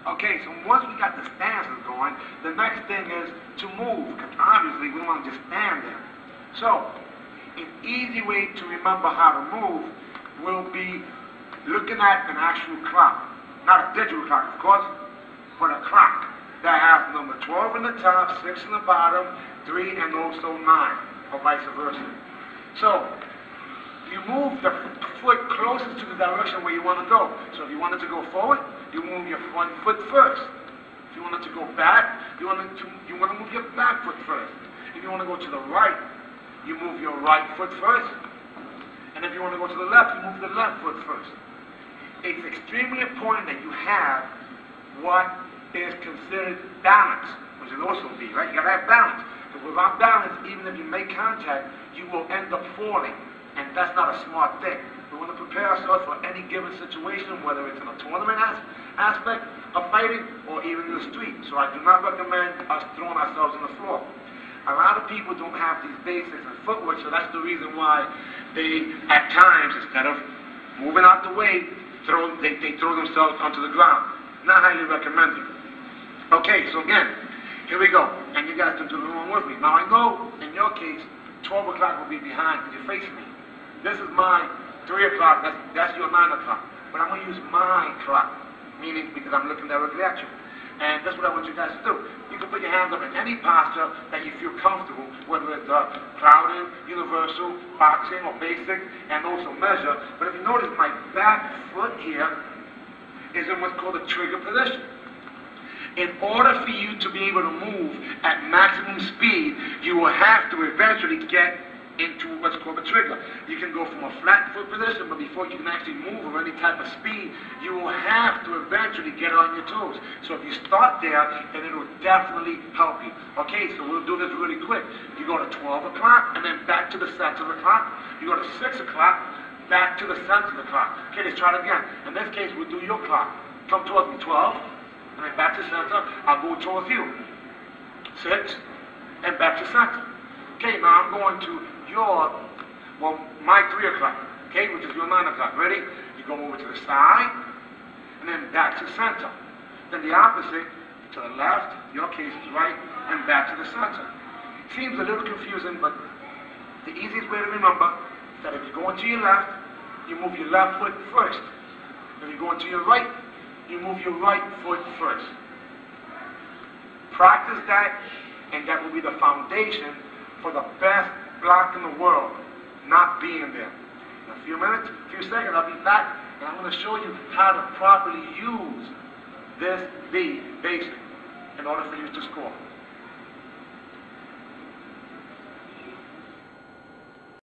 Okay, so once we got the stances going, the next thing is to move, because obviously we don't want to just stand there. So, an easy way to remember how to move will be looking at an actual clock. Not a digital clock, of course, but a clock that has number 12 in the top, 6 in the bottom, 3 and also 9, or vice versa. So, you move the foot closest to the direction where you want to go. So if you wanted to go forward, you move your front foot first. If you wanted to go back, you want to move your back foot first. If you want to go to the right, you move your right foot first. And if you want to go to the left, you move the left foot first. It's extremely important that you have what is considered balance, which will also be, right? You got to have balance. But without balance, even if you make contact, you will end up falling. And that's not a smart thing. We want to prepare ourselves for any given situation, whether it's in a tournament aspect of fighting or even in the street. So I do not recommend us throwing ourselves on the floor. A lot of people don't have these basics in footwork, so that's the reason why they, at times, instead of moving out the way, they throw themselves onto the ground. Not highly recommended. Okay, so again, here we go. And you guys can do along with me. Now I know, in your case, 12 o'clock will be behind because you're facing me. This is my 3 o'clock, that's your 9 o'clock. But I'm going to use my clock, meaning because I'm looking directly at you. And that's what I want you guys to do. You can put your hands up in any posture that you feel comfortable, whether it's crowded, universal, boxing, or basic, and also measure. But if you notice, my back foot here is in what's called a trigger position. In order for you to be able to move at maximum speed, you will have to eventually get into what's called a trigger. You can go from a flat foot position, but before you can actually move or any type of speed, you will have to eventually get on your toes. So if you start there, then it will definitely help you. Okay, so we'll do this really quick. You go to 12 o'clock, and then back to the center of the clock. You go to 6 o'clock, back to the center of the clock. Okay, let's try it again. In this case, we'll do your clock. Come towards me, 12, and then back to center. I'll go towards you. 6, and back to center. Okay, now I'm going to my 3 o'clock, okay, which is your 9 o'clock. Ready? You go over to the side, and then back to center. Then the opposite, to the left, your case is right, and back to the center. Seems a little confusing, but the easiest way to remember is that if you're going to your left, you move your left foot first. If you're going to your right, you move your right foot first. Practice that, and that will be the foundation for the best block in the world, not being there. In a few minutes, a few seconds, I'll be back, and I'm going to show you how to properly use this B basic in order for you to score.